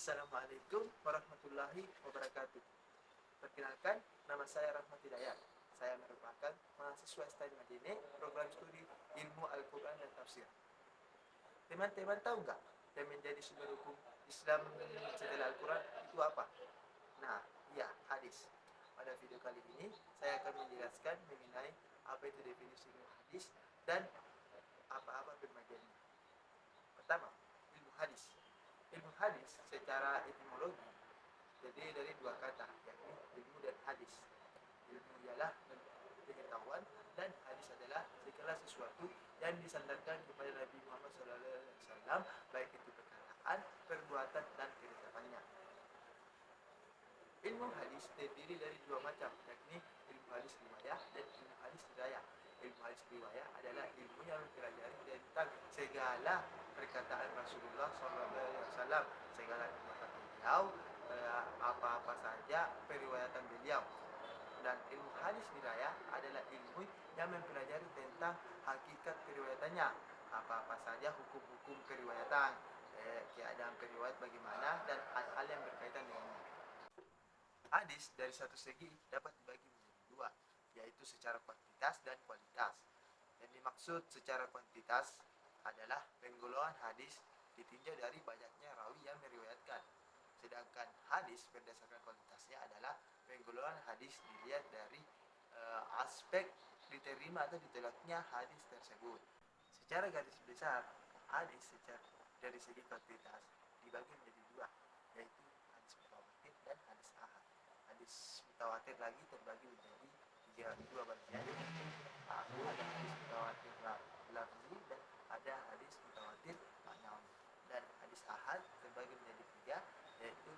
Assalamualaikum warahmatullahi wabarakatuh. Perkenalkan, nama saya Rahmat Hidayat. Saya merupakan mahasiswa STAN Madine, program studi Ilmu Al-Quran dan Tafsir. Teman-teman tahu nggak yang menjadi sumber hukum Islam setelah Al-Quran itu apa? Nah, iya, hadis. Pada video kali ini, saya akan menjelaskan mengenai apa itu definisi ilmu hadis dan apa-apa pembagiannya. Pertama, ilmu hadis. Ilmu hadis secara etimologi terdiri dari dua kata, yakni ilmu dan hadis. Ilmu ialah pengetahuan dan hadis adalah segala sesuatu yang disandarkan kepada Nabi Muhammad SAW, baik itu perkataan, perbuatan, dan ketetapannya. Ilmu hadis terdiri dari dua macam, yakni ilmu hadis riwayah dan ilmu hadis dirayah. Ilmu hadis riwayah adalah ilmu yang mempelajari tentang segala perkataan Rasulullah SAW, segala perkataan beliau, apa-apa saja periwayatan beliau. Dan ilmu hadis dirayah adalah ilmu yang mempelajari tentang hakikat periwayatannya, apa-apa saja hukum-hukum periwayatan, keadaan periwayat bagaimana, dan hal-hal yang berkaitan dengannya. Hadis dari satu segi dapat dibagi menjadi dua, yaitu secara kuantitas dan kualitas. Yang dimaksud secara kuantitas adalah penggolongan hadis ditinjau dari banyaknya rawi yang meriwayatkan. Sedangkan hadis berdasarkan kualitasnya adalah penggolongan hadis dilihat dari aspek diterima atau ditolaknya hadis tersebut. Secara garis besar, hadis dari segi kuantitas dibagi menjadi dua, yaitu hadis mutawatir dan hadis ahad. Hadis mutawatir lagi terbagi menjadi dua bagian, yaitu ada hadis mutawatir lafzi dan ada hadis mutawatir ma'nawi. Dan hadis ahad terbagi menjadi tiga, yaitu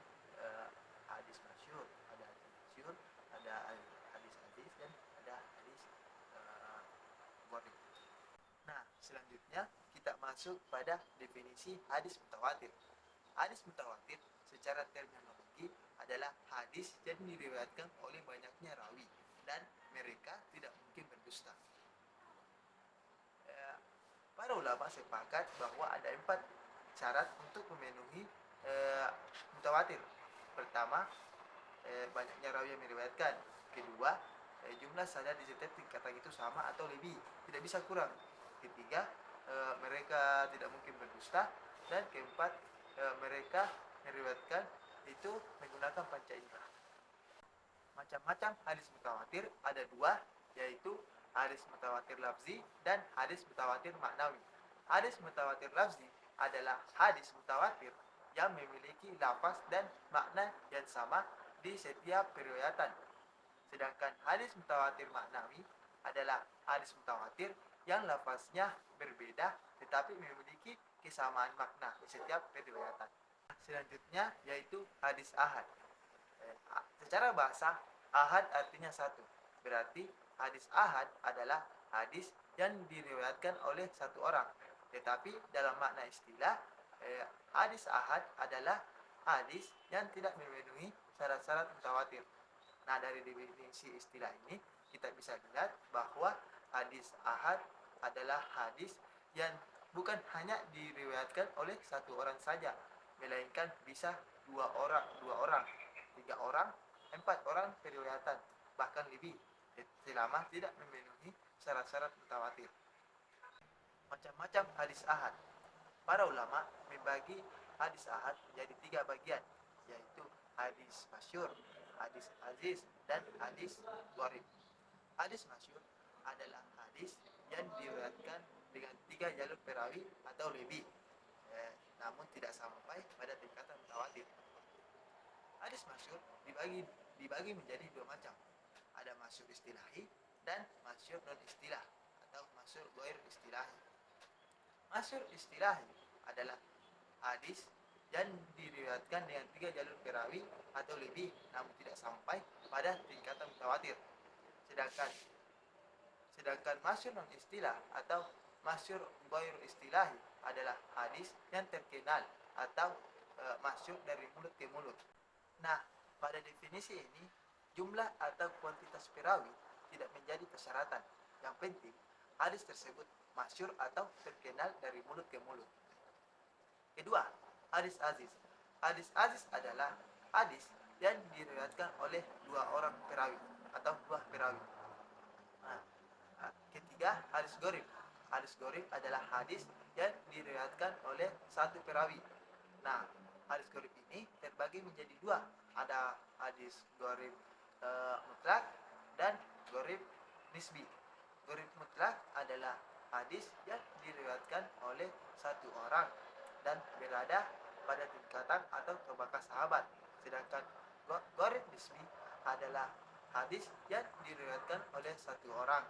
hadis masyhur, ada hadis masyhur, ada hadis hadis, dan ada hadis gharib. Nah, selanjutnya kita masuk pada definisi hadis mutawatir. Hadis mutawatir secara terminologi adalah hadis yang diriwayatkan oleh banyaknya rawi dan mereka tidak mungkin berdusta. Para ulama sepakat bahwa ada 4 syarat untuk memenuhi mutawatir. Pertama, banyaknya rawi yang meriwayatkan. Kedua, jumlah sanad di setiap tingkatan itu sama atau lebih, tidak bisa kurang. Ketiga, mereka tidak mungkin berdusta. Dan keempat, mereka meriwayatkan itu menggunakan panca indera. Macam-macam hadis mutawatir ada dua, yaitu hadis mutawatir lafzi dan hadis mutawatir maknawi. Hadis mutawatir lafzi adalah hadis mutawatir yang memiliki lafaz dan makna yang sama di setiap periwayatan. Sedangkan hadis mutawatir maknawi adalah hadis mutawatir yang lafaznya berbeda tetapi memiliki kesamaan makna di setiap periwayatan. Selanjutnya yaitu hadis ahad. Secara bahasa, ahad artinya satu. Berarti hadis ahad adalah hadis yang diriwayatkan oleh satu orang. Tetapi dalam makna istilah, hadis ahad adalah hadis yang tidak memenuhi syarat-syarat mutawatir. Nah, dari definisi istilah ini kita bisa lihat bahwa hadis ahad adalah hadis yang bukan hanya diriwayatkan oleh satu orang saja, melainkan bisa dua orang, 3 orang, 4 orang periwayatan, bahkan lebih, selama tidak memenuhi syarat-syarat mutawatir. Macam-macam hadis ahad. Para ulama membagi hadis ahad menjadi 3 bagian, yaitu hadis masyhur, hadis aziz, dan hadis gharib. Hadis masyhur adalah hadis yang diriwayatkan dengan 3 jalur perawi atau lebih, namun tidak sampai pada tingkatan mutawatir. Hadis masyhur dibagi menjadi 2 macam. Ada masyhur istilahi dan masyhur non istilah atau masyhur ghair istilahi. Masyhur istilahi adalah hadis yang diriwayatkan dengan 3 jalur perawi atau lebih namun tidak sampai pada tingkatan mutawatir. Sedangkan masyhur non istilah atau masyhur ghair istilahi adalah hadis yang terkenal atau masyhur dari mulut ke mulut. Nah, pada definisi ini jumlah atau kuantitas perawi tidak menjadi persyaratan. Yang penting hadis tersebut masyhur atau terkenal dari mulut ke mulut. Kedua, hadis aziz. Hadis aziz adalah hadis yang diriwayatkan oleh dua orang perawi atau dua perawi. Nah, ketiga, hadis gharib. Hadis gharib adalah hadis yang diriwayatkan oleh satu perawi. Nah, hadis gharib ini terbagi menjadi dua. Ada hadis gharib mutlak dan gharib nisbi. Gharib mutlak adalah hadis yang diriwayatkan oleh satu orang dan berada pada tingkatan atau tabaqah sahabat. Sedangkan gharib nisbi adalah hadis yang diriwayatkan oleh satu orang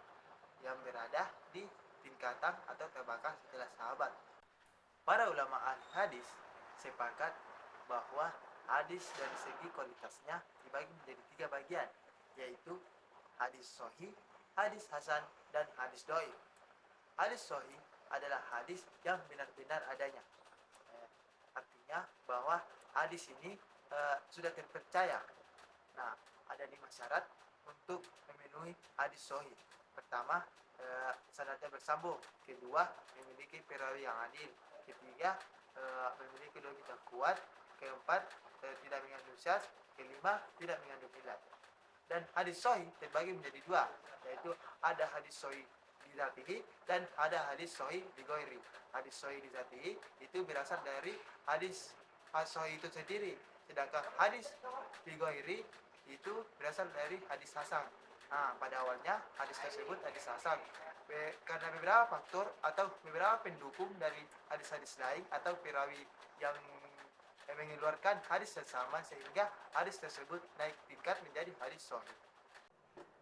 yang berada di tingkatan atau tabaqah setelah sahabat. Para ulama ahli hadis sepakat bahwa hadis dari segi kualitasnya dibagi menjadi tiga bagian, yaitu hadis sahih, hadis hasan, dan hadis dhaif. Hadis sahih adalah hadis yang benar-benar adanya. Artinya bahwa hadis ini sudah terpercaya. Nah, ada 5 syarat untuk memenuhi hadis sahih. Pertama, sanadnya bersambung. Kedua, memiliki perawi yang adil. Ketiga, memiliki logik yang kuat. Keempat, tidak mengandung syaz. Kelima, tidak mengandung ilat. Dan hadis sahih terbagi menjadi dua, yaitu ada hadis sahih li dzatihi dan ada hadis sahih li ghairi. Hadis sahih li dzatihi itu berasal dari hadis sahih itu sendiri, sedangkan hadis li ghairi itu berasal dari hadis hasan. Nah, pada awalnya hadis tersebut hadis hasan. Karena beberapa faktor atau beberapa pendukung dari hadis-hadis lain atau perawi yang mengeluarkan hadis yang sama sehingga hadis tersebut naik tingkat menjadi hadis sahih.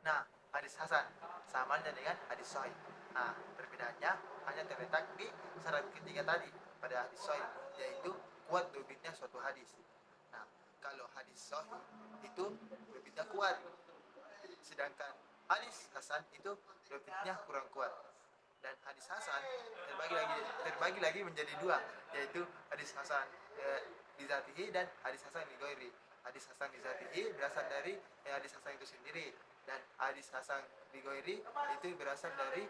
Nah, hadis hasan sama dengan hadis sahih. Nah, perbedaannya hanya terletak di syarat ketiga tadi pada hadis sahih, yaitu kuat dhabitnya suatu hadis. Nah, kalau hadis sahih itu dhabitnya kuat, sedangkan hadis hasan itu dhabitnya kurang kuat. Dan hadis hasan terbagi lagi menjadi dua, yaitu hadis hasan li dzatihi dan hadis hasan li ghairi. Hadis hasan li dzatihi berasal dari hadis hasan itu sendiri, dan hadis hasan li ghairi itu berasal dari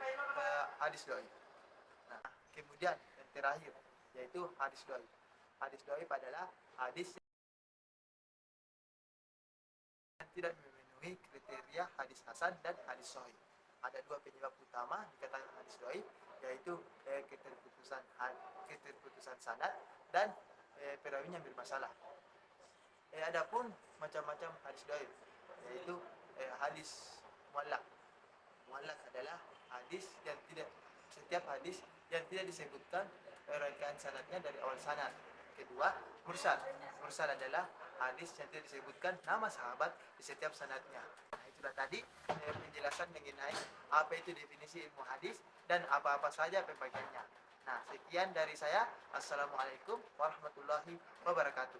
hadis dhaif. Nah, kemudian yang terakhir yaitu hadis dhaif. Hadis dhaif adalah hadis yang tidak memenuhi kriteria hadis hasan dan hadis sahih. Ada dua penyebab utama dikatakan hadis dhaif, yaitu keterputusan sanad dan perawinya bermasalah. Adapun macam-macam hadis dhaif, yaitu hadis muallaq. Muallaq adalah hadis yang tidak setiap hadis yang tidak disebutkan rangkaian sanadnya dari awal sanad. Kedua, mursal. Mursal adalah hadis yang tidak disebutkan nama sahabat di setiap sanadnya. Nah, itulah tadi penjelasan mengenai apa itu definisi ilmu hadis dan apa-apa saja pembagiannya. Nah, sekian dari saya. Assalamualaikum warahmatullahi wabarakatuh.